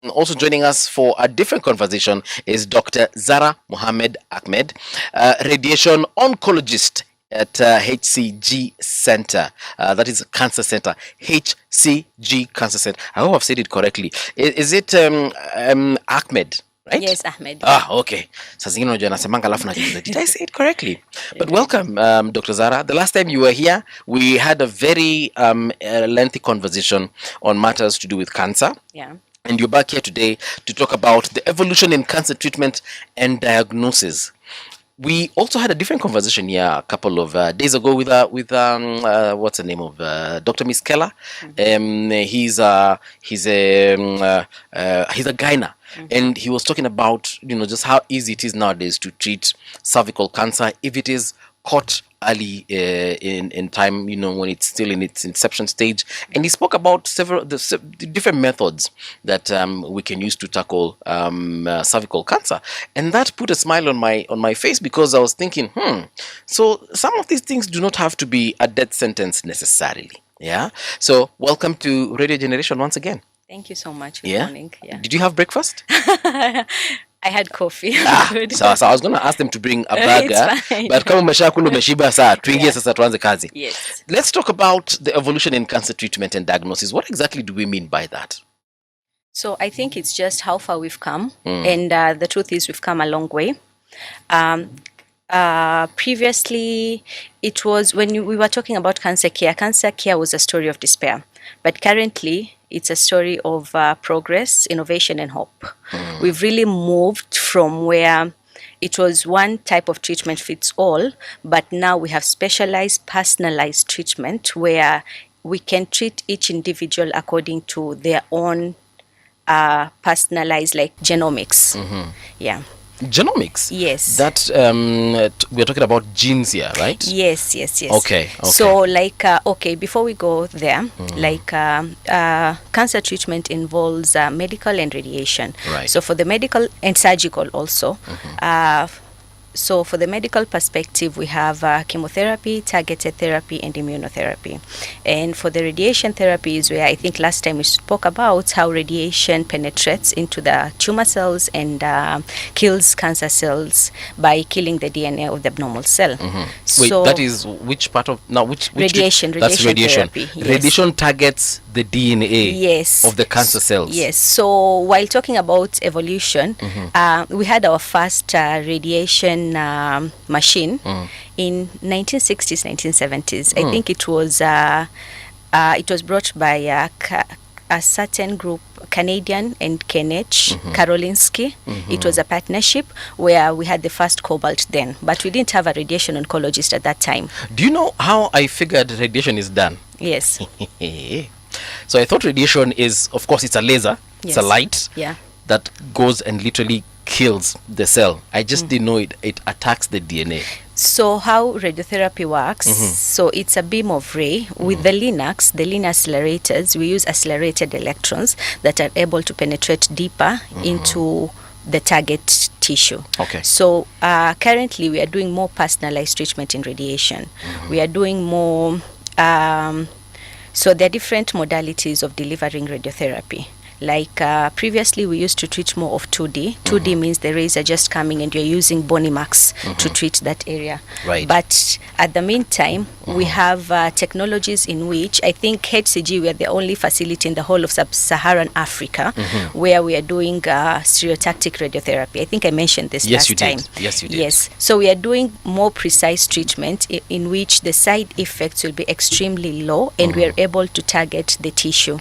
Also joining us for a different conversation is Dr. Zahra Mohamed, radiation oncologist at HCG Center. That is Cancer Center. HCG Cancer Center. I hope I've said it correctly. Is it Ahmed? Right? Yes, Ahmed. Okay. Did I say it correctly? But welcome, Dr. Zahra. The last time you were here, we had a very lengthy conversation on matters to do with cancer. Yeah. And you're back here today to talk about the evolution in cancer treatment and diagnosis. We also had a different conversation here a couple of days ago with what's the name of Dr. Miss Keller. He's a gyna, and he was talking about just how easy it is nowadays to treat cervical cancer if it is caught early in time, when it's still in its inception stage. And he spoke about several the different methods that we can use to tackle cervical cancer, and that put a smile on my face, because I was thinking, so some of these things do not have to be a death sentence necessarily. Yeah. So welcome to Radio Generation once again. Thank you so much. Good morning. Yeah. Did you have breakfast? I had coffee. So I was going to ask them to bring a burger, but kama umeshakula umeshiba, saa tuingie sasa tuanze kazi. Yes. Let's talk about the evolution in cancer treatment and diagnosis. What exactly do we mean by that? So I think it's just how far we've come, and the truth is we've come a long way. Previously, it was when we were talking about cancer care. Cancer care was a story of despair, but currently it's a story of progress, innovation, and hope. We've really moved from where it was one type of treatment fits all, but now we have specialized, personalized treatment where we can treat each individual according to their own personalized, like genomics. Yeah. Genomics? Yes. That we're talking about genes here, right? Yes. Okay. So before we go there, cancer treatment involves medical and radiation. Right. So for the medical and surgical also, so for the medical perspective, we have chemotherapy, targeted therapy, and immunotherapy. And for the radiation therapy is where I think last time we spoke about how radiation penetrates into the tumor cells and kills cancer cells by killing the DNA of the abnormal cell. Wait, that is which part of which radiation? That's radiation. Therapy, yes. Radiation targets the DNA of the cancer cells. Yes. So while talking about evolution, we had our first radiation machine in 1960s, 1970s. I think it was brought by a certain group, Canadian and KNH, Karolinski. It was a partnership where we had the first cobalt then, but we didn't have a radiation oncologist at that time. Do you know how I figured radiation is done? Yes. So I thought radiation is, of course, it's a laser. It's a light that goes and literally kills the cell. I just didn't know it attacks the DNA. So how radiotherapy works, so it's a beam of ray. With the linear accelerators, we use accelerated electrons that are able to penetrate deeper into the target tissue. Okay. So currently we are doing more personalized treatment in radiation. We are doing more, so there are different modalities of delivering radiotherapy. Like previously we used to treat more of 2D. 2D means the rays are just coming and you're using bony marks to treat that area. Right. But at the meantime, we have technologies in which I think HCG, we are the only facility in the whole of sub-Saharan Africa where we are doing stereotactic radiotherapy. I think I mentioned this last time. Yes, you did. Yes. So we are doing more precise treatment in which the side effects will be extremely low and we are able to target the tissue.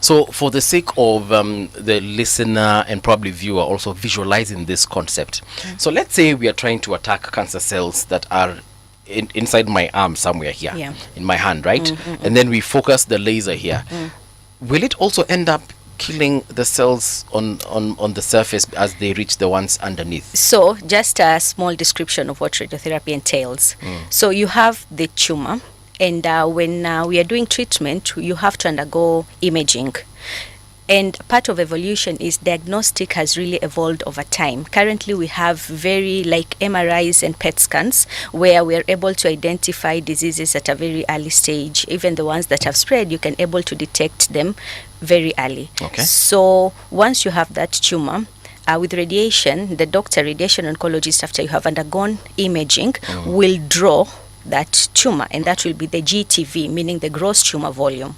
So for the sake of the listener and probably viewer also visualizing this concept, so let's say we are trying to attack cancer cells that are inside my arm somewhere here, in my hand, right? And then we focus the laser here. Will it also end up killing the cells on the surface as they reach the ones underneath? So just a small description of what radiotherapy entails. So you have the tumor. And when we are doing treatment, you have to undergo imaging. And part of evolution is diagnostic has really evolved over time. Currently, we have very like MRIs and PET scans where we are able to identify diseases at a very early stage. Even the ones that have spread, you can able to detect them very early. Okay. So once you have that tumor, with radiation, the radiation oncologist, after you have undergone imaging, will draw that tumor, and that will be the GTV, meaning the gross tumor volume.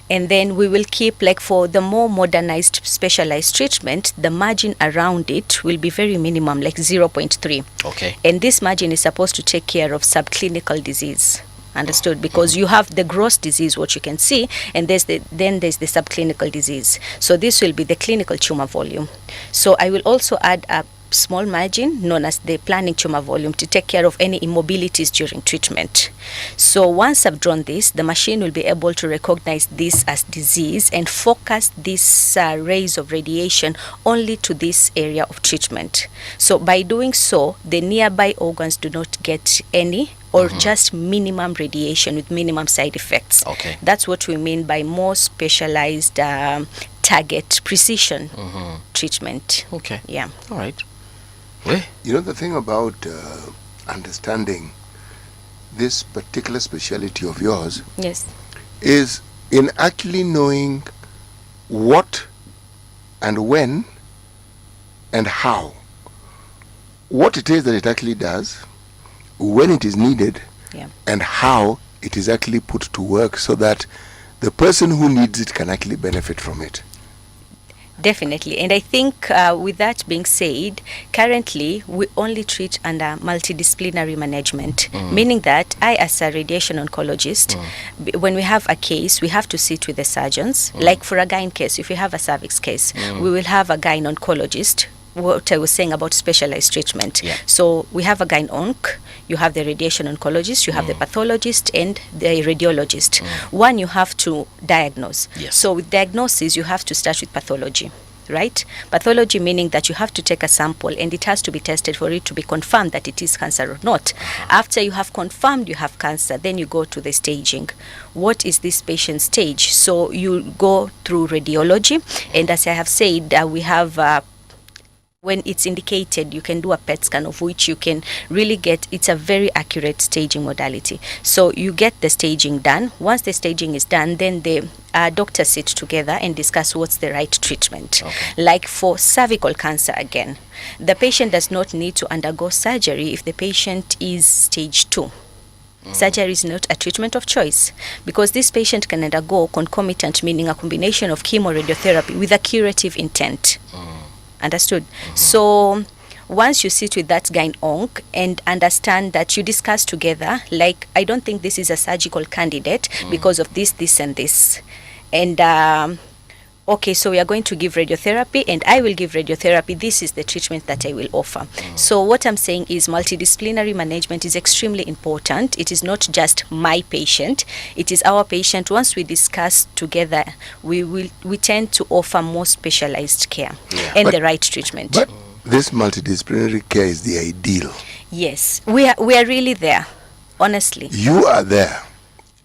And then we will keep, like for the more modernized specialized treatment, the margin around it will be very minimum, like 0.3. Okay. And this margin is supposed to take care of subclinical disease. Understood? Because you have the gross disease, what you can see, and then there's the subclinical disease. So this will be the clinical tumor volume. So I will also add a small margin known as the planning tumor volume to take care of any immobilities during treatment. So once I've drawn this, the machine will be able to recognize this as disease and focus these rays of radiation only to this area of treatment. So by doing so, the nearby organs do not get any or just minimum radiation with minimum side effects. Okay. That's what we mean by more specialized target precision treatment. Okay. Yeah. All right. You know, the thing about understanding this particular specialty of yours Yes. is in actually knowing what and when and how, what it is that it actually does, when it is needed, Yeah. and how it is actually put to work so that the person who needs it can actually benefit from it. Definitely. And I think with that being said, currently we only treat under multidisciplinary management, meaning that I, as a radiation oncologist, when we have a case, we have to sit with the surgeons. Like for a gyne case, if we have a cervix case, we will have a gyne oncologist, what I was saying about specialized treatment. Yeah. So we have a gyne onc, you have the radiation oncologist, you have the pathologist and the radiologist. One, you have to diagnose. Yes. So with diagnosis, you have to start with pathology. Right? Pathology meaning that you have to take a sample and it has to be tested for it to be confirmed that it is cancer or not. After you have confirmed you have cancer, then you go to the staging. What is this patient's stage? So you go through radiology, and as I have said, we have when it's indicated, you can do a PET scan, of which you can really get, it's a very accurate staging modality. So you get the staging done. Once the staging is done, then the doctors sit together and discuss what's the right treatment. Okay. Like for cervical cancer again, the patient does not need to undergo surgery if the patient is stage 2. Surgery is not a treatment of choice because this patient can undergo concomitant, meaning a combination of chemoradiotherapy with a curative intent. Understood? So once you sit with that gyne onc and understand that you discuss together, like, I don't think this is a surgical candidate because of this, this, and this. And okay, so we are going to give radiotherapy and I will give radiotherapy. This is the treatment that I will offer. So what I'm saying is multidisciplinary management is extremely important. It is not just my patient, it is our patient. Once we discuss together, we tend to offer more specialized care and the right treatment. But this multidisciplinary care is the ideal. Yes, we are really there, honestly. You are there,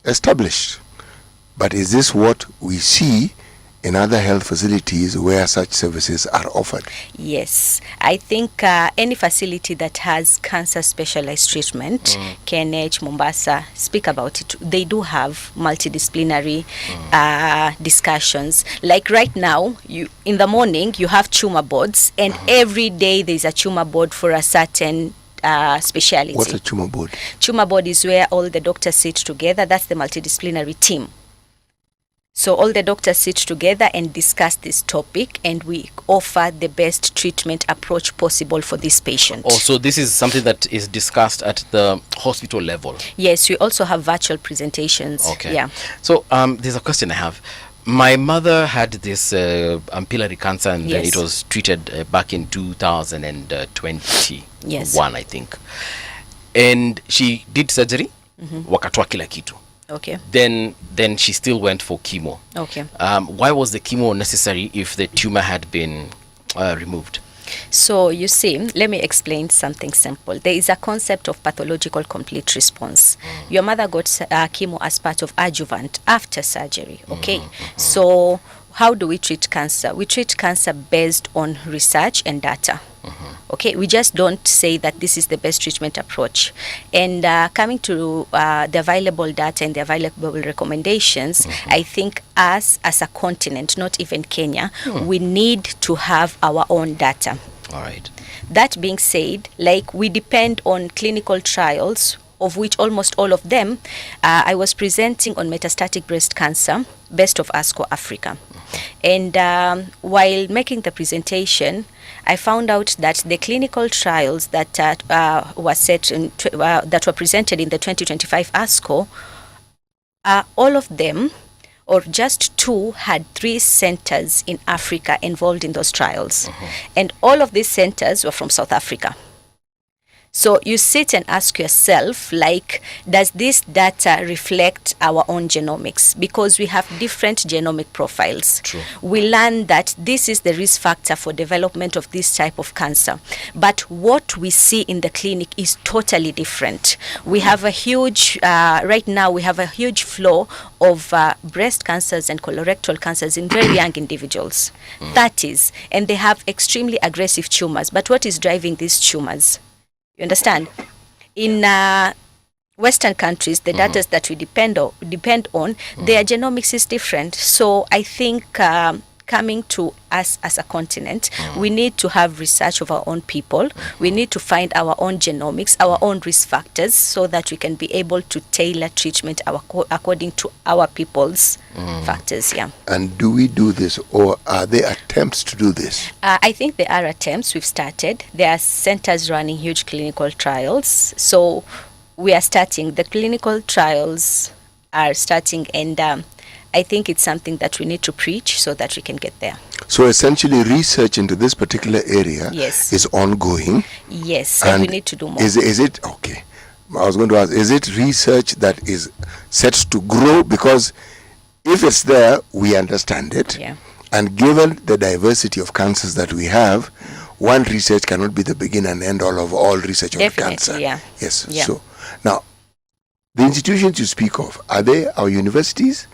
established. But is this what we see in other health facilities where such services are offered? Yes, I think any facility that has cancer specialized treatment, KNH, Mombasa, speak about it. They do have multidisciplinary discussions. Like right now, in the morning, you have tumor boards, and every day there's a tumor board for a certain speciality. What's a tumor board? Tumor board is where all the doctors sit together. That's the multidisciplinary team. So all the doctors sit together and discuss this topic, and we offer the best treatment approach possible for this patient. Also, this is something that is discussed at the hospital level. Yes, we also have virtual presentations. Okay. Yeah. So there's a question I have. My mother had this ampullary cancer, and then Yes. it was treated back in 2021, Yes. I think. And she did surgery, wakatoa kila kitu. Okay. Then she still went for chemo. Okay. Why was the chemo necessary if the tumor had been removed? So you see, let me explain something simple. There is a concept of pathological complete response. Your mother got chemo as part of adjuvant after surgery. Okay. So how do we treat cancer? We treat cancer based on research and data. Okay, we just don't say that this is the best treatment approach. And coming to the available data and the available recommendations, I think us as a continent, not even Kenya, we need to have our own data. All right. That being said, like, we depend on clinical trials, of which almost all of them, I was presenting on metastatic breast cancer, Best of ASCO Africa. And while making the presentation, I found out that the clinical trials that that were presented in the 2025 ASCO, all of them, or just 2, had 3 centers in Africa involved in those trials. And all of these centers were from South Africa. So you sit and ask yourself, like, does this data reflect our own genomics? Because we have different genomic profiles. True. We learn that this is the risk factor for development of this type of cancer. But what we see in the clinic is totally different. We have a huge, right now we have a huge flow of breast cancers and colorectal cancers in very young individuals, 30s, and they have extremely aggressive tumors. But what is driving these tumors? You understand? In Western countries, the data that we depend on, their genomics is different. So I think coming to us as a continent, we need to have research of our own people. We need to find our own genomics, our own risk factors, so that we can be able to tailor treatment according to our people's factors. Yeah. And do we do this, or are there attempts to do this? I think there are attempts. We've started. There are centers running huge clinical trials. So we are starting. The clinical trials are starting, and I think it's something that we need to preach so that we can get there. So essentially research into this particular area Yes. is ongoing. Yes, and we need to do more. Is it, okay, I was going to ask, is it research that is set to grow? Because if it's there, we understand it. Yeah. And given the diversity of cancers that we have, one research cannot be the begin and end all of all research on Definitely, cancer. yeah. Yes. Yeah. So now, the institutions you speak of, are they our universities?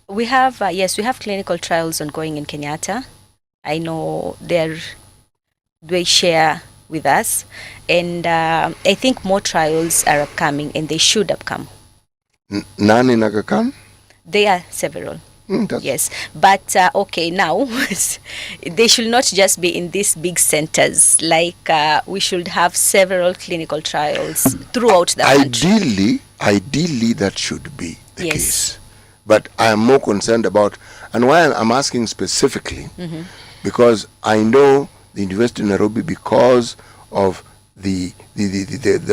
We have, yes, we have clinical trials ongoing in Kenyatta. I know they share with us. And I think more trials are upcoming, and they should upcome. None in Aga Khan? There are several. That's Yes, but okay, now they should not just be in these big centers. Like we should have several clinical trials throughout the country. Ideally, that should be the Yes. case. But I am more concerned about, and why I'm asking specifically, because I know the University of Nairobi, because of the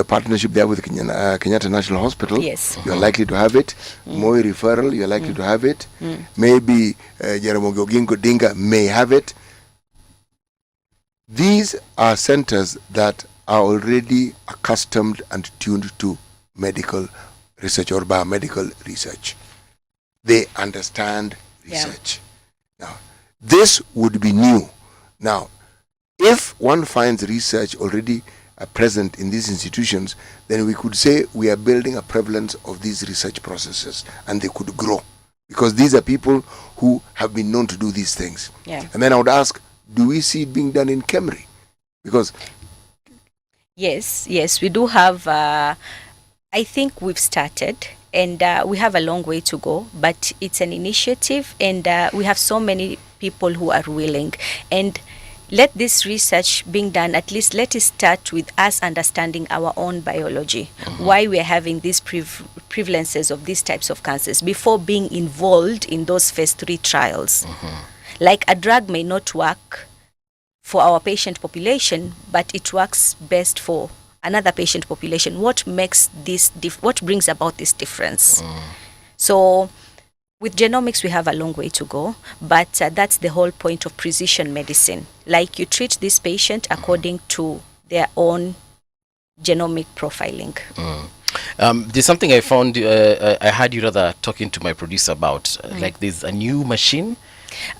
partnership there with Kenyatta National Hospital. Yes. You're likely to have it. Moi referral, you're likely to have it. Maybe Jaramogi Oginga Odinga may have it. These are centers that are already accustomed and tuned to medical research or biomedical research. They understand research. Now, this would be new. Now, if one finds research already present in these institutions, then we could say we are building a prevalence of these research processes, and they could grow, because these are people who have been known to do these things. Yeah. And then I would ask, do we see it being done in Kemri? Because Yes, we do have. I think we've started, and we have a long way to go, but it's an initiative, and we have so many people who are willing. And let this research being done, at least let it start with us understanding our own biology, why we are having these prevalences of these types of cancers before being involved in those phase 3 trials. Like, a drug may not work for our patient population, but it works best for another patient population. What makes this what brings about this difference? So with genomics, we have a long way to go, but that's the whole point of precision medicine. Like, you treat this patient according to their own genomic profiling. There's something I found, I had you rather talking to my producer about, like there's a new machine.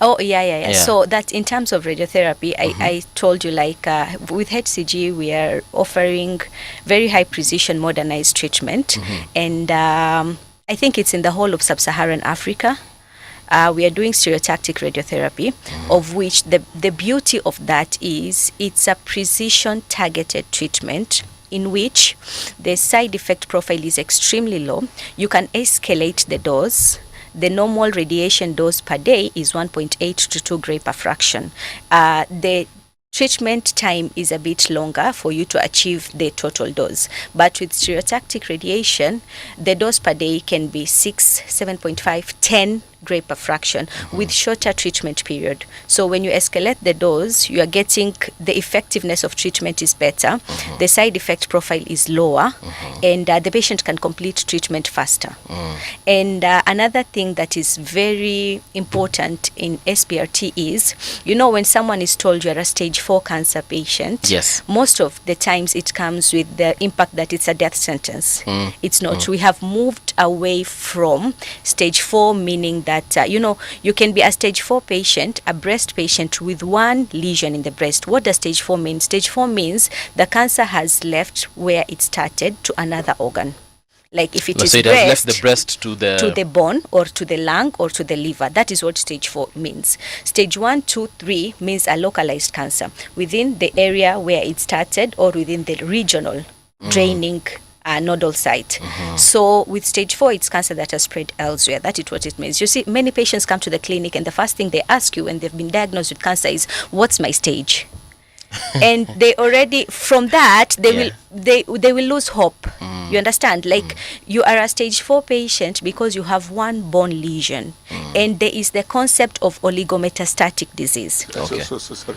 Oh, yeah. So that in terms of radiotherapy, I told you, like, with HCG, we are offering very high precision modernized treatment. And I think it's in the whole of sub-Saharan Africa. we are doing stereotactic radiotherapy, of which the beauty of that is it's a precision targeted treatment in which the side effect profile is extremely low. You can escalate the dose. The normal radiation dose per day is 1.8 to 2 gray per fraction. The treatment time is a bit longer for you to achieve the total dose. But with stereotactic radiation, the dose per day can be 6, 7.5, 10 gray per fraction with shorter treatment period. So when you escalate the dose, you are getting the effectiveness of treatment is better, the side effect profile is lower, and the patient can complete treatment faster. And another thing that is very important in SBRT is, when someone is told you're a stage 4 cancer patient, yes, most of the times it comes with the impact that it's a death sentence. It's not. We have moved away from stage 4, meaning that you can be a stage 4 patient, a breast patient with one lesion in the breast. What does stage 4 mean? Stage 4 means the cancer has left where it started to another organ. Like if it is it has left the breast to the bone or to the lung or to the liver. That is what stage 4 means. Stage 1, 2, 3 means a localized cancer within the area where it started or within the regional draining nodal site. So with stage 4, it's cancer that has spread elsewhere. That is what it means. You see, many patients come to the clinic and the first thing they ask you when they've been diagnosed with cancer is, what's my stage? And they already, from that, they will lose hope. You understand? Like you are a stage 4 patient because you have one bone lesion, and there is the concept of oligometastatic disease. Okay. So sorry.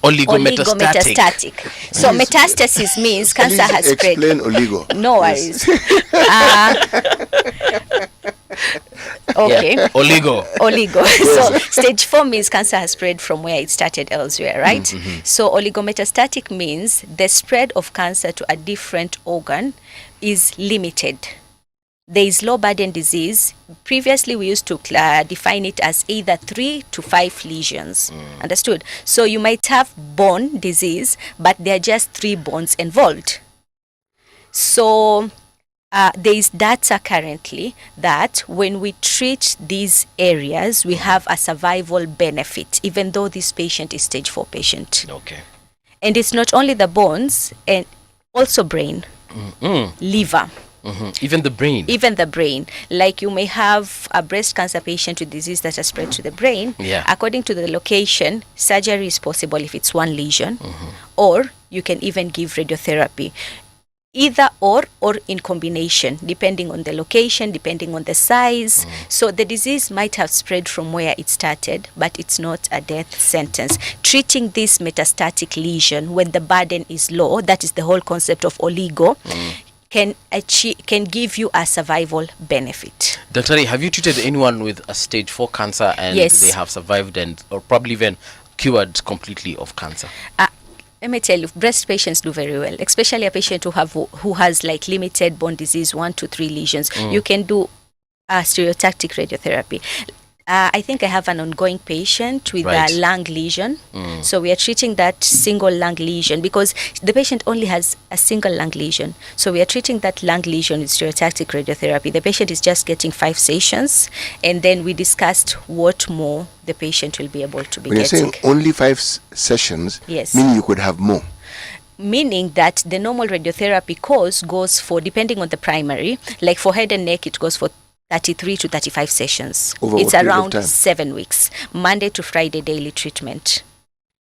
Oligometastatic. So metastasis means cancer has spread. Explain oligo. No worries. Okay. Yeah. Oligo. So stage 4 means cancer has spread from where it started elsewhere, right? So oligometastatic means the spread of cancer to a different organ is limited. There is low burden disease. Previously, we used to define it as either 3 to 5 lesions. Understood? So you might have bone disease, but there are just 3 bones involved. So there is data currently that when we treat these areas, we have a survival benefit, even though this patient is stage 4 patient. Okay. And it's not only the bones, and also brain, liver. Even the brain. Like you may have a breast cancer patient with disease that has spread to the brain. Yeah. According to the location, surgery is possible if it's one lesion, or you can even give radiotherapy. Either or in combination, depending on the location, depending on the size. So the disease might have spread from where it started, but it's not a death sentence. Treating this metastatic lesion when the burden is low, that is the whole concept of oligo, can give you a survival benefit. Dr. Have you treated anyone with a stage 4 cancer and Yes. they have survived or probably even cured completely of cancer? Let me tell you, breast patients do very well, especially a patient who has like limited bone disease, 1 to 3 lesions. You can do stereotactic radiotherapy. I think I have an ongoing patient with a lung lesion. So we are treating that single lung lesion because the patient only has a single lung lesion. So we are treating that lung lesion with stereotactic radiotherapy. The patient is just getting 5 sessions, and then we discussed what more the patient will be able to be When getting. you're saying only 5 sessions, Yes. meaning you could have more. Meaning that the normal radiotherapy course goes for, depending on the primary, like for head and neck, it goes for 33 to 35 sessions. Over It's what period of around time? 7 weeks, Monday to Friday daily treatment.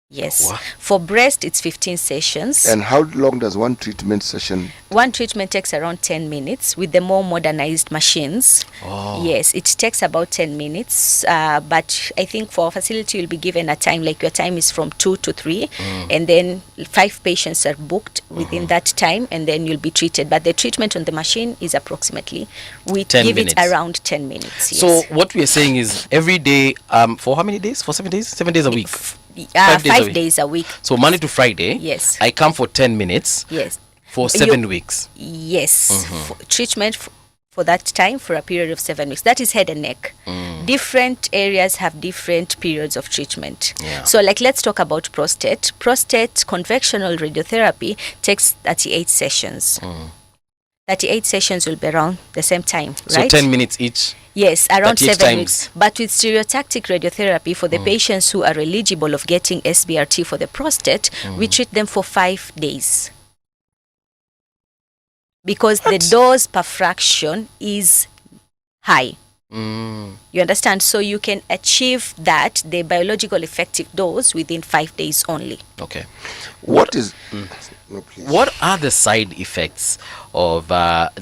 Yes. Wow. For breast, it's 15 sessions. And how long does one treatment session? One treatment takes around 10 minutes with the more modernized machines. Oh. Yes, it takes about 10 minutes. But I think for our facility, you'll be given a time, like your time is from 2 to 3. And then 5 patients are booked within that time, and then you'll be treated. But the treatment on the machine is approximately, we 10 give minutes. it around 10 minutes. Yes. So what we are saying is every day, for how many days? For 7 days? 7 days a week? 5 5 days a week. So Monday to Friday, Yes. I come for 10 minutes Yes. for 7 weeks. Yes. Treatment for that time for a period of 7 weeks. That is head and neck. Different areas have different periods of treatment. Yeah. So like let's talk about prostate. Prostate conventional radiotherapy takes 38 sessions. 38 sessions will be around the same time, So right? 10 minutes each. Yes, around takes 7 time. weeks. But with stereotactic radiotherapy, for the patients who are eligible of getting SBRT for the prostate, we treat them for 5 days. Because the dose per fraction is high. You understand? So you can achieve that, the biological effective dose, within 5 days only. Okay. What is... No, please. What are the side effects of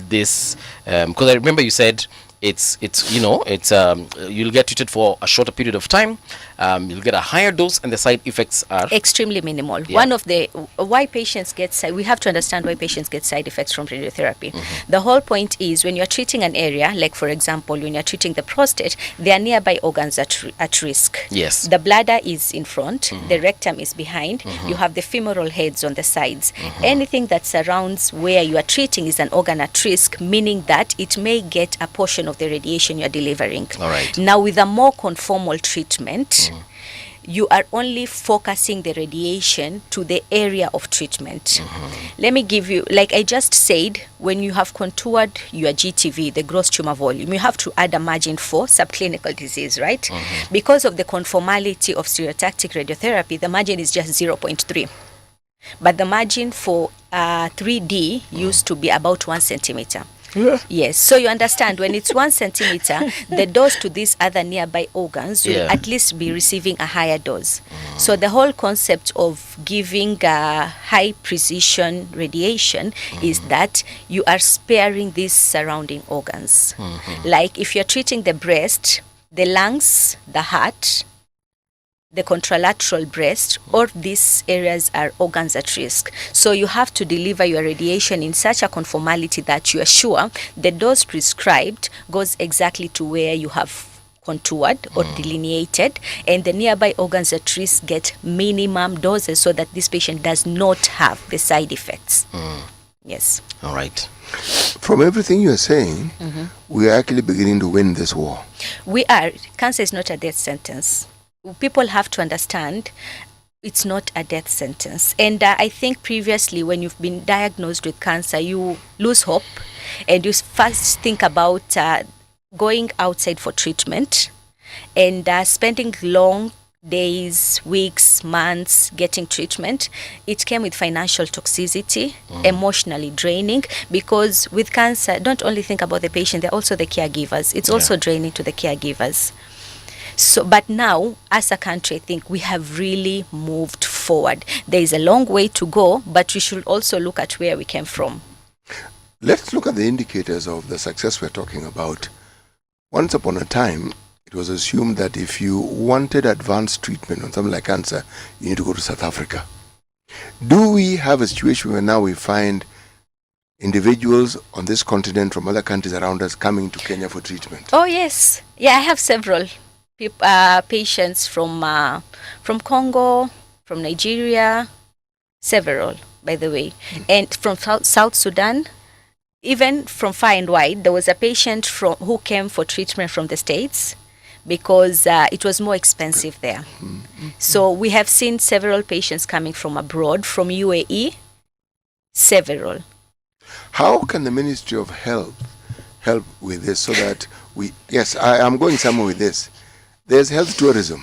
this? Because I remember you said it's you'll get treated for a shorter period of time. You'll get a higher dose, and the side effects are extremely minimal. Yeah. One of the why patients get we have to understand why patients get side effects from radiotherapy. The whole point is, when you're treating an area, like for example when you're treating the prostate, there are nearby organs at risk. Yes. The bladder is in front, the rectum is behind, you have the femoral heads on the sides. Anything that surrounds where you are treating is an organ at risk, meaning that it may get a portion of the radiation you're delivering. All right. Now, with a more conformal treatment, you are only focusing the radiation to the area of treatment. Let me give you, like I just said, when you have contoured your GTV, the gross tumor volume, you have to add a margin for subclinical disease, right? Because of the conformality of stereotactic radiotherapy, the margin is just 0.3. But the margin for 3D used to be about 1 centimeter. Yeah. Yes, so you understand, when it's 1 centimeter, the dose to these other nearby organs will at least be receiving a higher dose. So the whole concept of giving high precision radiation is that you are sparing these surrounding organs. Like if you're treating the breast, the lungs, the heart, the contralateral breast, all these areas are organs at risk. So you have to deliver your radiation in such a conformality that you are sure the dose prescribed goes exactly to where you have contoured or delineated, and the nearby organs at risk get minimum doses so that this patient does not have the side effects. Yes. all right. From everything you're saying, we are actually beginning to win this war. We are. Cancer is not a death sentence. People have to understand it's not a death sentence. And I think previously, when you've been diagnosed with cancer, you lose hope and you first think about going outside for treatment and spending long days, weeks, months getting treatment. It came with financial toxicity, emotionally draining, because with cancer, don't only think about the patient, they're also the caregivers. It's also draining to the caregivers. So, but now, as a country, I think we have really moved forward. There is a long way to go, but we should also look at where we came from. Let's look at the indicators of the success we're talking about. Once upon a time, it was assumed that if you wanted advanced treatment on something like cancer, you need to go to South Africa. Do we have a situation where now we find individuals on this continent from other countries around us coming to Kenya for treatment? Oh, yes. Yeah, I have several patients from Congo, from Nigeria, several, by the way, and from South Sudan, even from far and wide. There was a patient who came for treatment from the States because it was more expensive there. So we have seen several patients coming from abroad, from UAE, several. How can the Ministry of Health help with this so that I'm going somewhere with this. There's health tourism.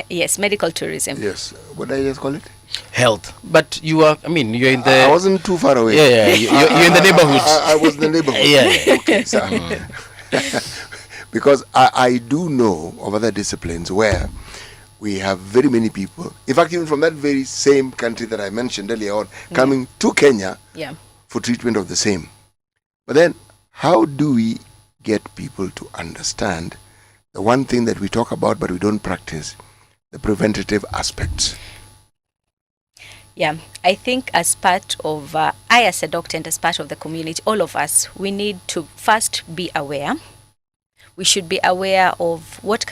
Yes, medical tourism. Yes. What did I just call it? Health. But you're in the... I wasn't too far away. Yeah, you're in the neighborhood. I was in the neighborhood. Yeah. Okay, so, because I do know of other disciplines where we have very many people, in fact, even from that very same country that I mentioned earlier on, coming to Kenya for treatment of the same. But then, how do we get people to understand the one thing that we talk about but we don't practice, the preventative aspects? Yeah, I think as part of, I as a doctor and as part of the community, all of us, we need to first be aware. We should be aware of what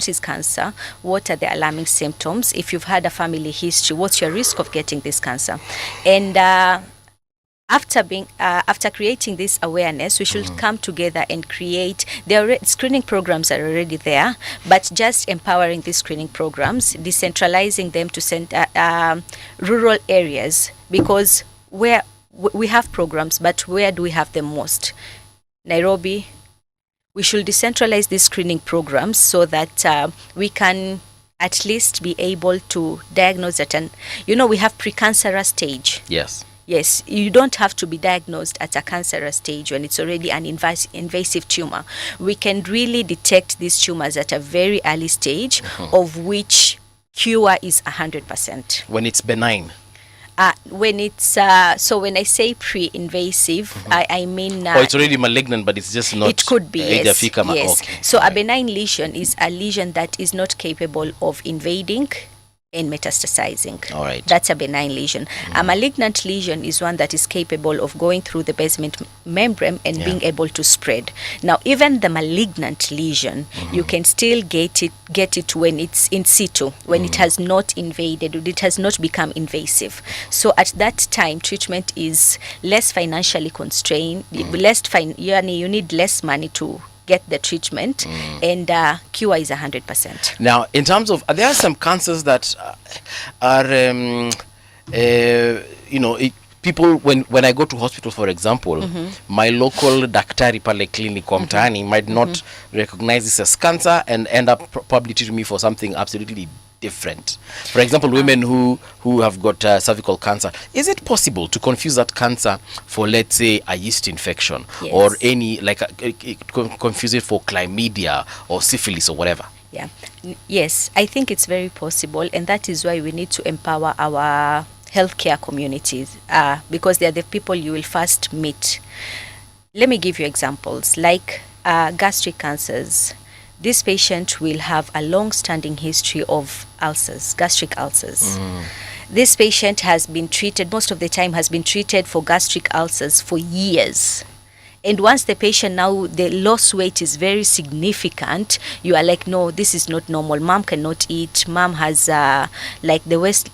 is cancer, what are the alarming symptoms. If you've had a family history, what's your risk of getting this cancer? And after creating this awareness, we should come together and create. Screening programs are already there, but just empowering these screening programs, decentralizing them to rural areas, because where we have programs, but where do we have them most? Nairobi, we should decentralize these screening programs so that we can at least be able to diagnose it. And we have precancerous stage. Yes, you don't have to be diagnosed at a cancerous stage when it's already an invasive tumor. We can really detect these tumors at a very early stage, of which cure is 100%. When it's benign? When it's so when I say pre-invasive, I mean it's already malignant, but it's just not. It could be, yes. Yes. Okay. So a benign lesion is a lesion that is not capable of invading and metastasizing. All right. That's a benign lesion. A malignant lesion is one that is capable of going through the basement membrane and being able to spread. Now, even the malignant lesion, you can still get it when it's in situ, when it has not invaded, it has not become invasive. So at that time, treatment is less financially constrained, you need less money to get the treatment, and cure is 100%. Now, in terms of, there are some cancers that are, people, when I go to hospital, for example, my local daktari pale clinic kwa mtaani might not recognize this as cancer and end up probably treating me for something absolutely different. For example, women who have got cervical cancer, is it possible to confuse that cancer for, let's say, a yeast infection, or any, confuse it for chlamydia or syphilis or whatever? Yeah. Yes, I think it's very possible, and that is why we need to empower our healthcare communities, because they are the people you will first meet. Let me give you examples, like gastric cancers. This patient will have a long-standing history of ulcers, gastric ulcers. This patient has been treated, most of the time has been treated for gastric ulcers for years. And once the patient now, the loss weight is very significant, you are like, no, this is not normal. Mom cannot eat. Mom has, the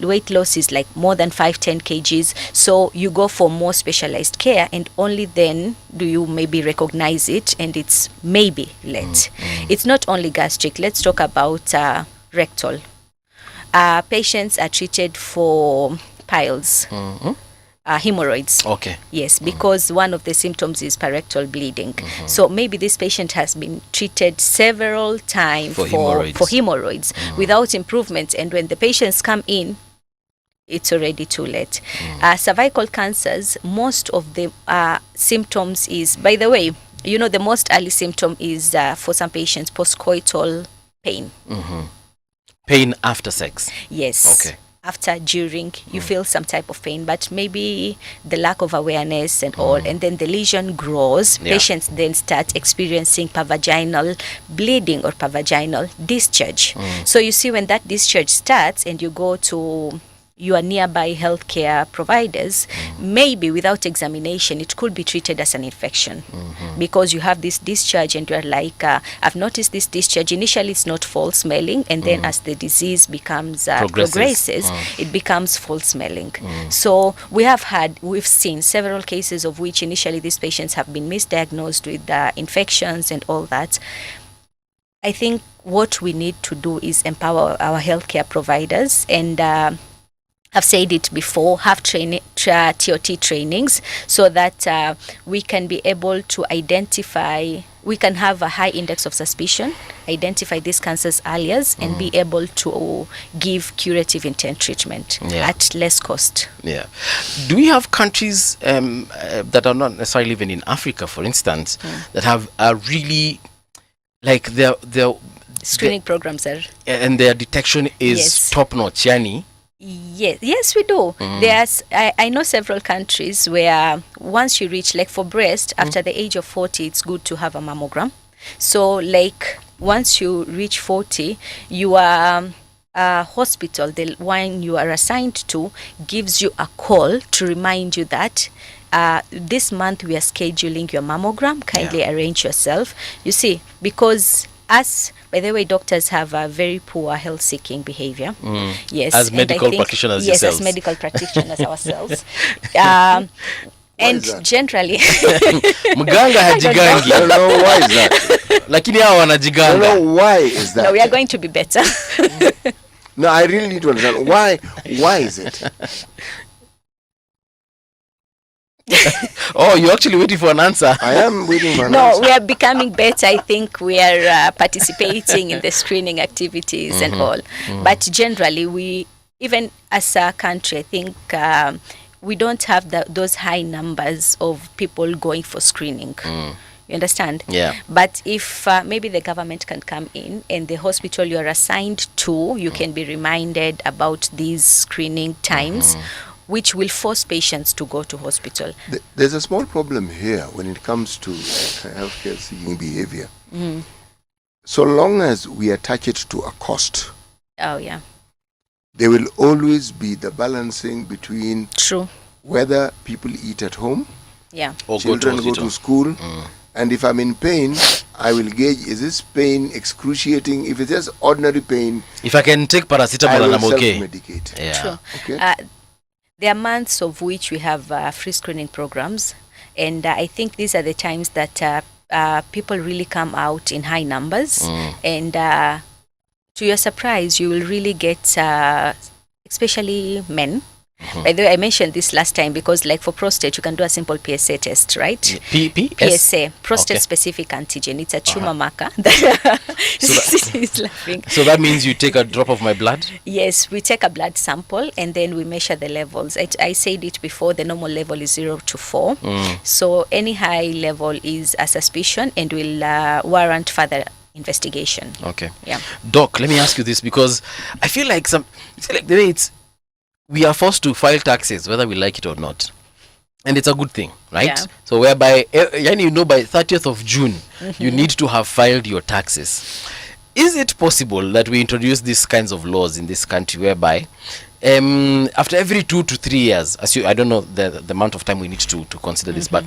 weight loss is like more than 5-10 kgs. So you go for more specialized care, and only then do you maybe recognize it, and it's maybe late. It's not only gastric. Let's talk about rectal. Patients are treated for piles. Hemorrhoids. Okay. Yes, because one of the symptoms is parectal bleeding. So maybe this patient has been treated several times for hemorrhoids without improvement, and when the patients come in, it's already too late. Cervical cancers, most of the symptoms is, by the way, the most early symptom is for some patients postcoital pain. Pain after sex? Yes. Okay. After, during, you feel some type of pain, but maybe the lack of awareness and all, and then the lesion grows. Patients then start experiencing pervaginal bleeding or pervaginal discharge. So you see, when that discharge starts and you go to your nearby healthcare providers, maybe without examination, it could be treated as an infection, because you have this discharge and you're like, I've noticed this discharge. Initially, it's not foul smelling, and then as the disease becomes progresses, it becomes foul smelling. So we've seen several cases of which initially these patients have been misdiagnosed with infections and all that. I think what we need to do is empower our healthcare providers, and I've said it before, have TOT trainings, so that we can be able to identify, we can have a high index of suspicion, identify these cancers earlier, and be able to give curative intent treatment at less cost. Yeah. Do we have countries that are not necessarily even in Africa, for instance, that have a really, like, their screening programs are, and their detection is top-notch, yani? Yes, we do. There's, I know several countries where once you reach, like for breast, after the age of 40, it's good to have a mammogram. So, like, once you reach 40, your hospital, the one you are assigned to, gives you a call to remind you that this month we are scheduling your mammogram. Kindly arrange yourself. You see, because by the way, doctors have a very poor health-seeking behavior. Yes, as medical practitioners yourselves. Yes, as medical practitioners ourselves. And generally, mganga hajigangi. I don't know why is that. Lakini hao wanajiganga. I don't know why is that. No, we are going to be better. No, I really need to understand why is it? Oh, you're actually waiting for an answer. I am waiting for an No, answer. we are becoming better. I think we are participating in the screening activities and all. But generally, we, even as a country, I think we don't have those high numbers of people going for screening. You understand? Yeah. But if maybe the government can come in and the hospital you're assigned to, you can be reminded about these screening times, which will force patients to go to hospital. There's a small problem here when it comes to healthcare seeking behavior. So long as we attach it to a cost, Oh, yeah. there will always be the balancing between True. whether people eat at home, Yeah. Or children go to school, and if I'm in pain, I will gauge, is this pain excruciating? If it's just ordinary pain, If I can take I paracetamol will and I'm okay. self-medicate. Yeah. True. Okay. There are months of which we have free screening programs, and I think these are the times that people really come out in high numbers, and to your surprise, you will really get, especially men. By the way, I mentioned this last time because, like for prostate, you can do a simple PSA test, right? PSA, prostate specific antigen. It's a tumor marker. He's laughing. So that means you take a drop of my blood? Yes, we take a blood sample and then we measure the levels. I said it before, the normal level is 0 to 4. So any high level is a suspicion and will warrant further investigation. Okay. Yeah. Doc, let me ask you this, because I feel like the way we are forced to file taxes whether we like it or not, and it's a good thing, right? Yeah. So whereby by 30th of June you need to have filed your taxes. Is it possible that we introduce these kinds of laws in this country whereby after every 2 to 3 years, I don't know the amount of time we need to consider this, but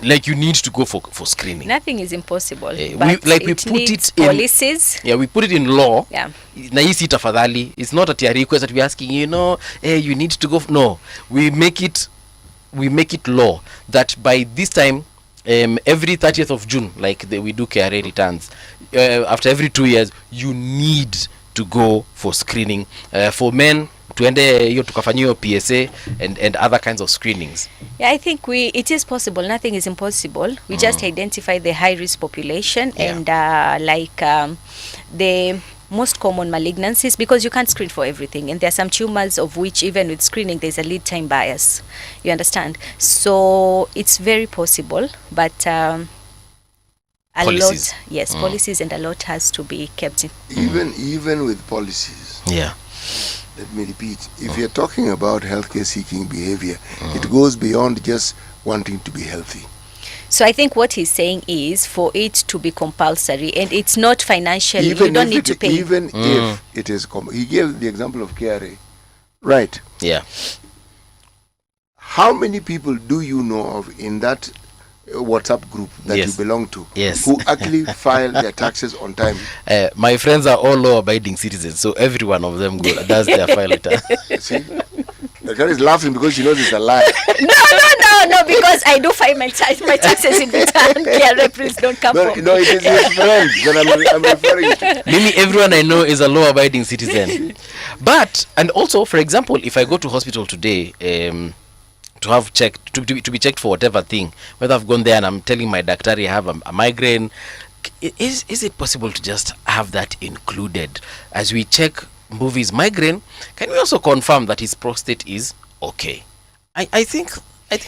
like you need to go for screening? Nothing is impossible. We But put needs it in policies. Yeah, we put it in law. Yeah. Na hii si tafadhali. It's not at your request that we're asking, you need to go. No, we make it law that by this time, every 30th of June, like we do KRA returns, after every 2 years, you need to go for screening. For men, tuende hiyo tukafanyia PSA and other kinds of screenings. Yeah, I think it is possible. Nothing is impossible. We just identify the high risk population and the most common malignancies, because you can't screen for everything, and there are some tumors of which even with screening there's a lead time bias. You understand? So it's very possible, but Policies. policies and a lot has to be kept in. Even with policies, Yeah. let me repeat, if you're talking about healthcare seeking behavior, it goes beyond just wanting to be healthy. So I think what he's saying is for it to be compulsory, and it's not financial. You don't need to pay. Even if it is, he gave the example of KRA, right? Yeah. How many people do you know of in that WhatsApp group that Yes. you belong to, Yes. who actually file their taxes on time? My friends are all law-abiding citizens, so every one of them does their file return. See, the girl is laughing because she knows it's a lie. No, because I do find my taxes in return. KRA, please don't come for me. No, it is his friends that I'm referring to. Maybe everyone I know is a law-abiding citizen. But, and also, for example, if I go to hospital today, to have checked, to be checked for whatever thing, whether I've gone there and I'm telling my doctor I have a migraine, is it possible to just have that included as we check Mbuvi's migraine? Can we also confirm that his prostate is okay? I think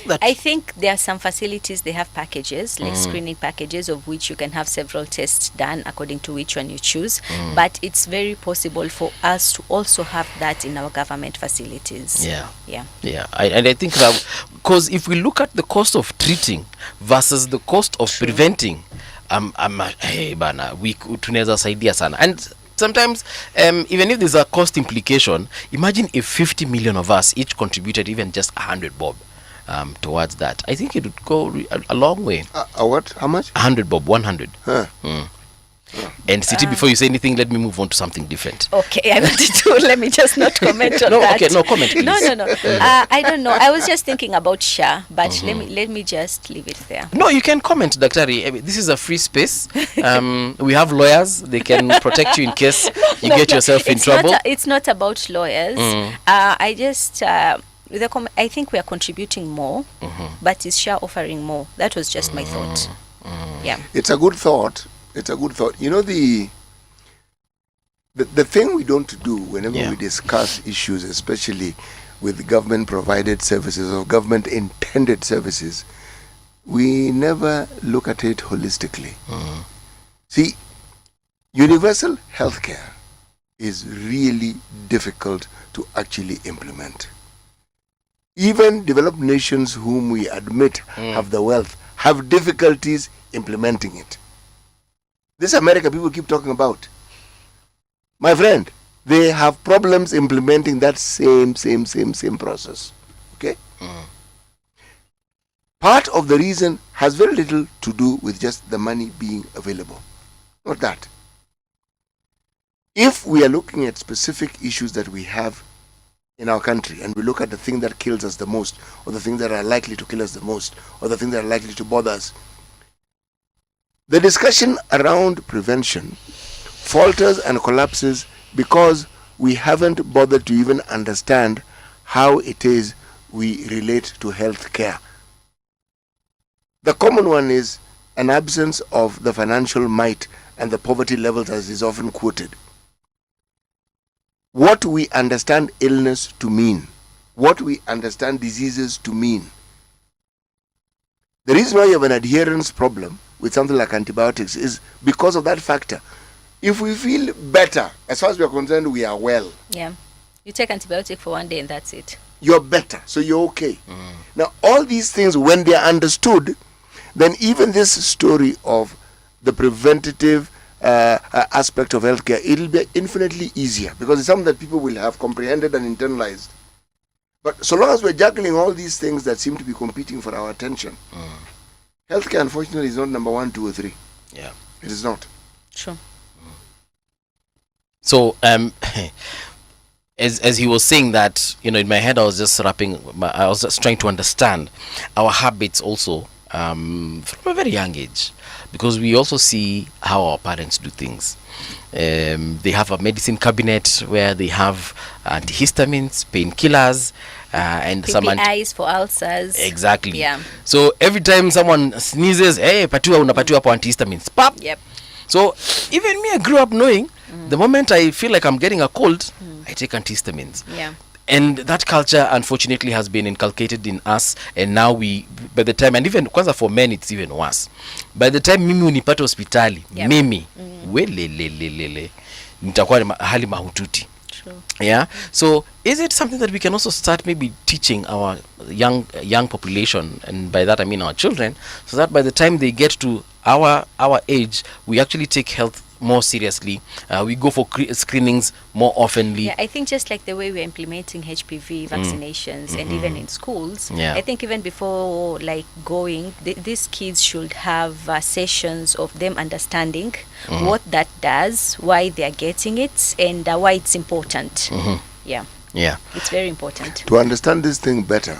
that I think there are some facilities, they have packages, like screening packages, of which you can have several tests done according to which one you choose. But it's very possible for us to also have that in our government facilities. Yeah. Yeah. I think that, because if we look at the cost of treating versus the cost of preventing, we tunaweza saidia sana. And sometimes, even if there's a cost implication, imagine if 50 million of us each contributed even just 100 bob towards that. I think it would go a long way. What? How much? 100 bob, 100. Huh. And Siti, before you say anything, let me move on to something different. Okay, I wanted to, let me just not comment on No, that. okay, no, comment, please. No. I don't know. I was just thinking about SHA, but let me just leave it there. No, you can comment, Daktari. I mean, this is a free space. We have lawyers. They can protect you in case you get yourself in trouble. It's not about lawyers. I just... I think we are contributing more, but is Shah offering more? That was just my thought. Yeah. It's a good thought. It's a good thought. You know, the thing we don't do whenever we discuss issues, especially with government provided services or government intended services, we never look at it holistically. See, universal healthcare is really difficult to actually implement. Even developed nations whom we admit have the wealth have difficulties implementing it. This America people keep talking about, my friend, they have problems implementing that same process. Okay? Part of the reason has very little to do with just the money being available. Not that. If we are looking at specific issues that we have in our country, and we look at the thing that kills us the most, or the things that are likely to kill us the most, or the things that are likely to bother us, the discussion around prevention falters and collapses because we haven't bothered to even understand how it is we relate to health care. The common one is an absence of the financial might and the poverty levels as is often quoted. What we understand illness to mean, what we understand diseases to mean. The reason why you have an adherence problem with something like antibiotics is because of that factor. If we feel better, as far as we are concerned, we are well. Yeah. You take antibiotic for one day and that's it. You're better, so you're okay. Now, all these things, when they are understood, then even this story of the preventative aspect of healthcare, it'll be infinitely easier because it's something that people will have comprehended and internalized. But so long as we're juggling all these things that seem to be competing for our attention, healthcare, unfortunately, is not number 1, 2, or 3. Yeah, it is not. Sure. So, as he was saying that, in my head, I was just I was just trying to understand our habits also from a very young age, because we also see how our parents do things. They have a medicine cabinet where they have antihistamines, painkillers, and some PPIs for ulcers. Exactly. Yeah. So every time someone sneezes, hey, unapatiwa hapo antihistamines. Pap. Yep. So even me, I grew up knowing the moment I feel like I'm getting a cold, I take antihistamines. Yeah. And that culture, unfortunately, has been inculcated in us. And now by the time, and even kwanza for men, it's even worse. By the time mimi unipata hospitali, mimi, welelelelele, nitakuwa hali mahututi. True. Yeah. So is it something that we can also start maybe teaching our young population, and by that I mean our children, so that by the time they get to our age, we actually take health more seriously. We go for screenings more oftenly. Yeah, I think just like the way we're implementing HPV vaccinations and even in schools, I think even before going, these kids should have sessions of them understanding what that does, why they are getting it, and why it's important. Yeah, it's very important to understand this thing better.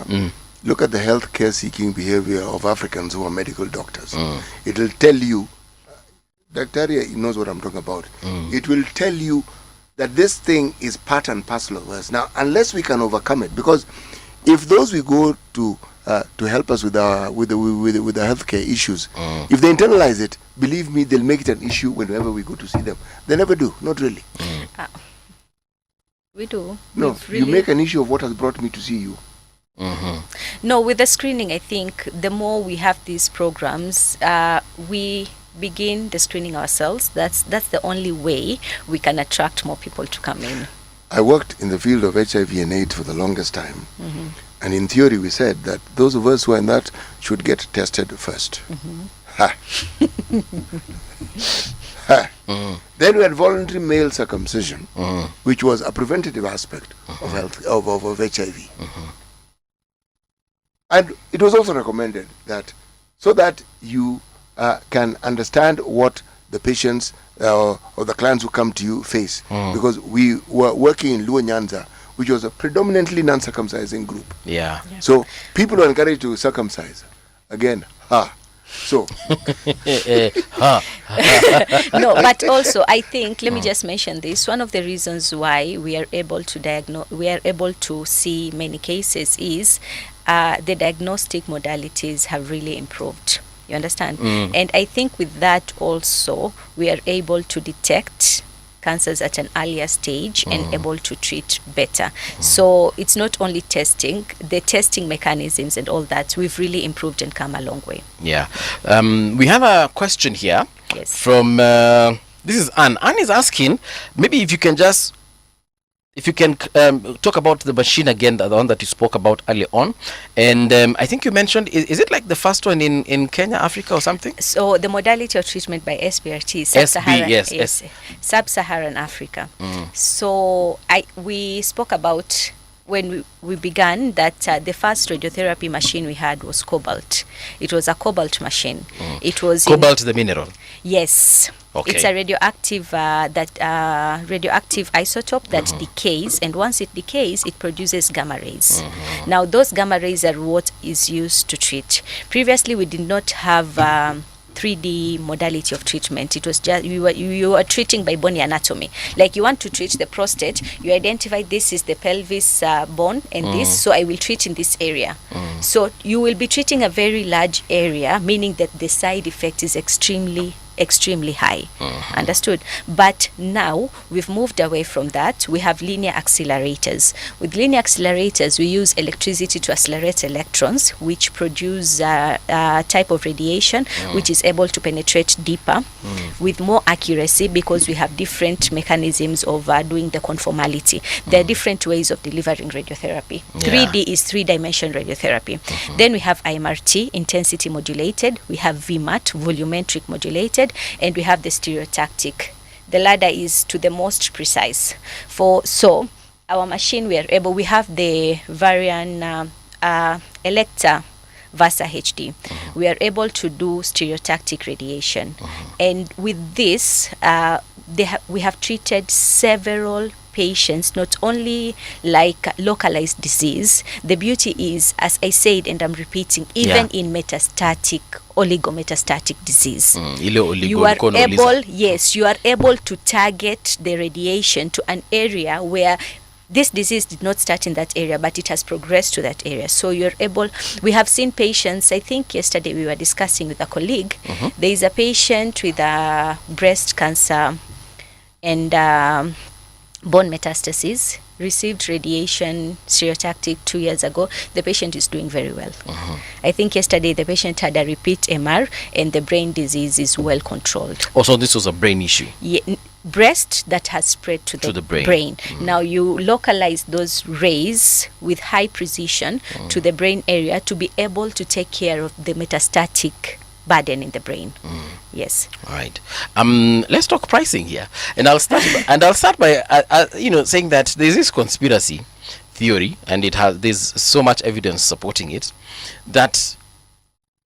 Look at the healthcare seeking behavior of Africans who are medical doctors. It will tell you, Dr. Aria knows what I'm talking about. It will tell you that this thing is part and parcel of us. Now, unless we can overcome it, because if those we go to help us with the healthcare issues, if they internalize it, believe me, they'll make it an issue whenever we go to see them. They never do, not really. We do. No, you make an issue of what has brought me to see you. No, with the screening, I think the more we have these programs, we begin the screening ourselves. That's the only way we can attract more people to come in. I worked in the field of HIV and AIDS for the longest time. And in theory, we said that those of us who are in that should get tested first. Then we had voluntary male circumcision, which was a preventative aspect of health of HIV. And it was also recommended that so that you can understand what the patients or the clients who come to you face, because we were working in Luo Nyanza, which was a predominantly non-circumcising group. Yeah. So people were encouraged to circumcise. Again, So, No, but also I think, let me just mention this. One of the reasons why we are able to see many cases is the diagnostic modalities have really improved. You understand? And I think with that also we are able to detect cancers at an earlier stage and able to treat better. So it's not only testing, the testing mechanisms and all that, we've really improved and come a long way. Yeah. We have a question here. Yes. From this is Anne. Anne is asking, maybe if you can talk about the machine again, the one that you spoke about earlier on. And I think you mentioned, is it like the first one in Kenya, Africa or something? So the modality of treatment by SBRT is Sub-Saharan, yes. Sub-Saharan Africa. So we spoke about when we began that the first radiotherapy machine we had was cobalt. It was a cobalt machine. It was Cobalt, the mineral. Yes. Okay. It's a radioactive radioactive isotope that decays, and once it decays, it produces gamma rays. Now, those gamma rays are what is used to treat. Previously, we did not have 3D modality of treatment. It was just you were treating by bony anatomy. Like you want to treat the prostate, you identify this is the pelvis bone and this, so I will treat in this area. So you will be treating a very large area, meaning that the side effect is extremely high. Understood? But now we've moved away from that. We have linear accelerators. With linear accelerators, we use electricity to accelerate electrons, which produce a type of radiation which is able to penetrate deeper with more accuracy, because we have different mechanisms of doing the conformality. There are different ways of delivering radiotherapy. 3D is three-dimension radiotherapy. Then we have IMRT, intensity modulated. We have VMAT, volumetric modulated. And we have the stereotactic. The latter is to the most precise. So our machine, we have the Varian Electa Versa HD. We are able to do stereotactic radiation. And with this, we have treated several patients, not only like localized disease. The beauty is, as I said, and I'm repeating, even in metastatic, oligometastatic disease, you are able to target the radiation to an area where this disease did not start in that area, but it has progressed to that area. So we have seen patients, I think yesterday we were discussing with a colleague, there is a patient with breast cancer and bone metastasis, received radiation stereotactic 2 years ago. The patient is doing very well. I think yesterday the patient had a repeat MR and the brain disease is well controlled. Also, this was a brain issue. Breast that has spread to the brain. Now you localize those rays with high precision to the brain area to be able to take care of the metastatic burden in the brain. Yes. All right. Let's talk pricing here, and I'll start. By saying that there's this conspiracy theory, and there's so much evidence supporting it, that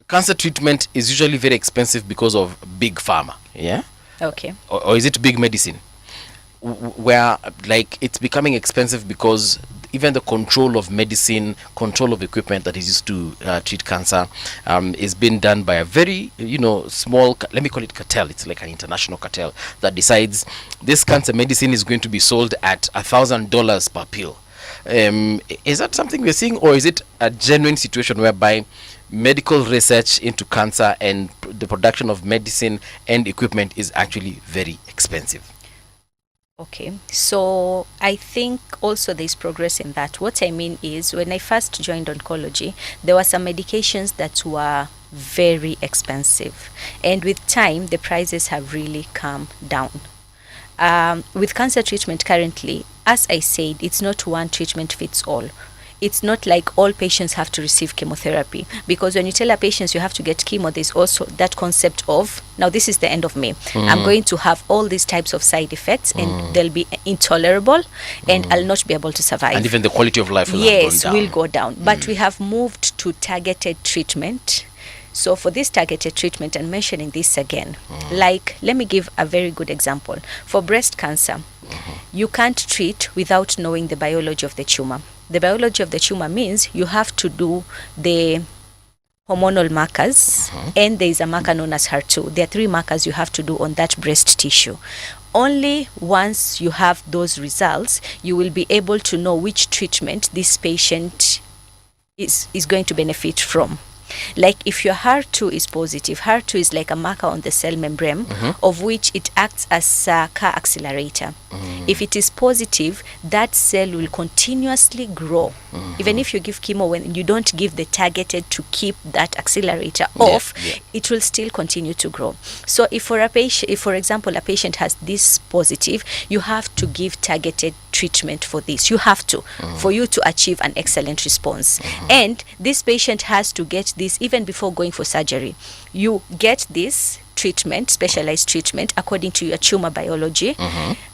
cancer treatment is usually very expensive because of big pharma. Yeah. Okay. Or is it big medicine, where like it's becoming expensive because even the control of medicine, control of equipment that is used to treat cancer is being done by a very, small, let me call it cartel. It's like an international cartel that decides this cancer medicine is going to be sold at $1,000 per pill. Is that something we're seeing, or is it a genuine situation whereby medical research into cancer and the production of medicine and equipment is actually very expensive? Okay, so I think also there's progress in that. What I mean is, when I first joined oncology, there were some medications that were very expensive, and with time the prices have really come down. With cancer treatment currently, as I said, it's not one treatment fits all. It's not like all patients have to receive chemotherapy, because when you tell a patient you have to get chemo, there's also that concept of, now this is the end of me. I'm going to have all these types of side effects and they'll be intolerable and I'll not be able to survive. And even the quality of life will go down. But we have moved to targeted treatment. So for this targeted treatment, and mentioning this again, like, let me give a very good example. For breast cancer, you can't treat without knowing the biology of the tumor. The biology of the tumor means you have to do the hormonal markers, and there is a marker known as HER2. There are 3 markers you have to do on that breast tissue. Only once you have those results, you will be able to know which treatment this patient is going to benefit from. Like if your HER2 is positive, HER2 is like a marker on the cell membrane of which it acts as a car accelerator. If it is positive, that cell will continuously grow. Even if you give chemo, when you don't give the targeted to keep that accelerator off, it will still continue to grow. So if for a patient, if for example a patient has this positive, you have to give targeted treatment for this. You have to, for you to achieve an excellent response. And this patient has to get this even before going for surgery. You get this treatment, specialized treatment, according to your tumor biology.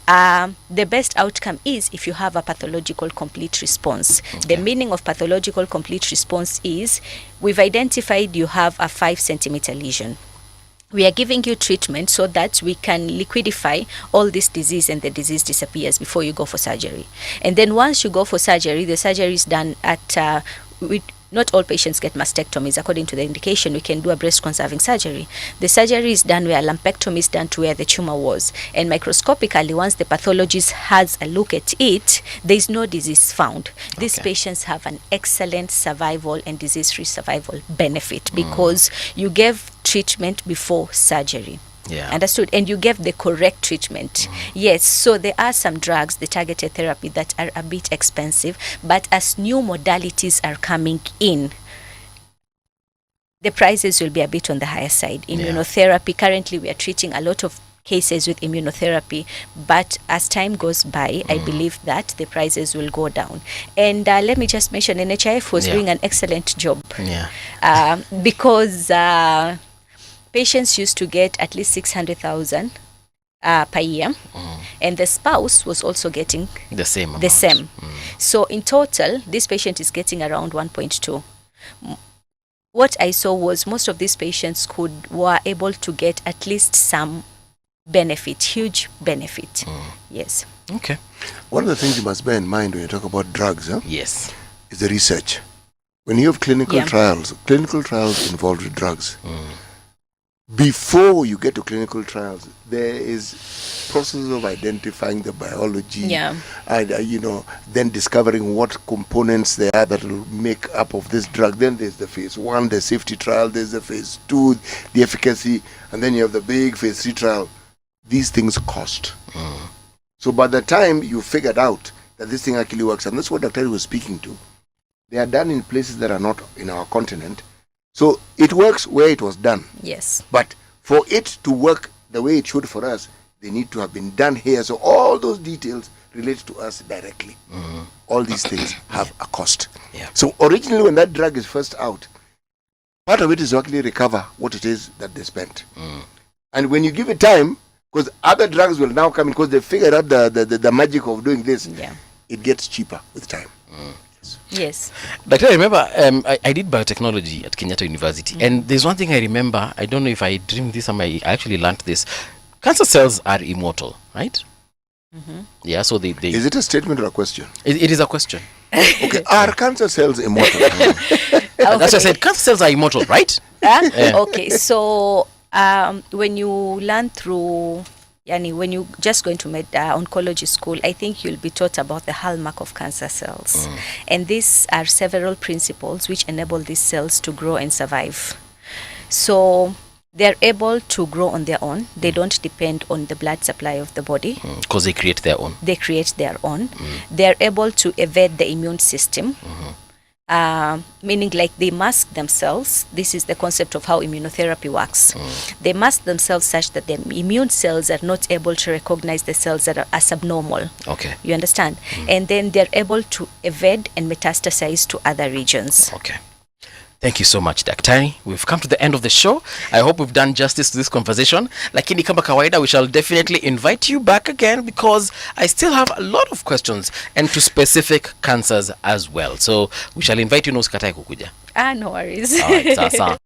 The best outcome is if you have a pathological complete response. The meaning of pathological complete response is we've identified you have a 5 centimeter lesion. We are giving you treatment so that we can liquidify all this disease and the disease disappears before you go for surgery. And then once you go for surgery, the surgery is done at not all patients get mastectomies. According to the indication, we can do a breast conserving surgery. The surgery is done where a lumpectomy is done to where the tumor was. And microscopically, once the pathologist has a look at it, there is no disease found. These patients have an excellent survival and disease-free survival benefit because you gave treatment before surgery. Understood? And you gave the correct treatment. Yes, so there are some drugs, the targeted therapy, that are a bit expensive, but as new modalities are coming in, the prices will be a bit on the higher side. Immunotherapy, currently we are treating a lot of cases with immunotherapy, but as time goes by, I believe that the prices will go down. And let me just mention, NHIF was doing an excellent job because patients used to get at least 600,000 per year, and the spouse was also getting the same. So in total, this patient is getting around 1.2. What I saw was most of these patients were able to get at least some benefit, huge benefit. Yes. Okay. One of the things you must bear in mind when you talk about drugs, yes, is the research. When you have clinical trials involved with drugs. Before you get to clinical trials, there is process of identifying the biology and then discovering what components there are that will make up of this drug. Then there's the phase 1, the safety trial, there's the phase 2, the efficacy, and then you have the big phase 3 trial. These things cost. So by the time you figured out that this thing actually works, and that's what Dr. was speaking to, they are done in places that are not in our continent. So it works where it was done. Yes. But for it to work the way it should for us, they need to have been done here. So all those details relate to us directly. All these things have a cost. So originally when that drug is first out, part of it is to actually recover what it is that they spent. And when you give it time, because other drugs will now come in, because they figured out the magic of doing this, it gets cheaper with time. Yes. But I remember I did biotechnology at Kenyatta University, and there's one thing I remember. I don't know if I dreamed this or I actually learned this. Cancer cells are immortal, right? Yeah, so they Is it a statement or a question? It is a question. Okay, are cancer cells immortal? That's what I said. Cancer cells are immortal, right? Okay, so when you learn through when you just going to oncology school, I think you'll be taught about the hallmark of cancer cells. And these are several principles which enable these cells to grow and survive. So they're able to grow on their own. They don't depend on the blood supply of the body. Because they create their own. They create their own. They're able to evade the immune system. Meaning like they mask themselves. This is the concept of how immunotherapy works. They mask themselves such that the immune cells are not able to recognize the cells that are subnormal. Okay. You understand? And then they're able to evade and metastasize to other regions. Okay. Thank you so much, Daktari. We've come to the end of the show. I hope we've done justice to this conversation. Lakini kama kawaida, we shall definitely invite you back again because I still have a lot of questions and to specific cancers as well. So we shall invite you, no usikatae kukuja. No worries. All right, sasa.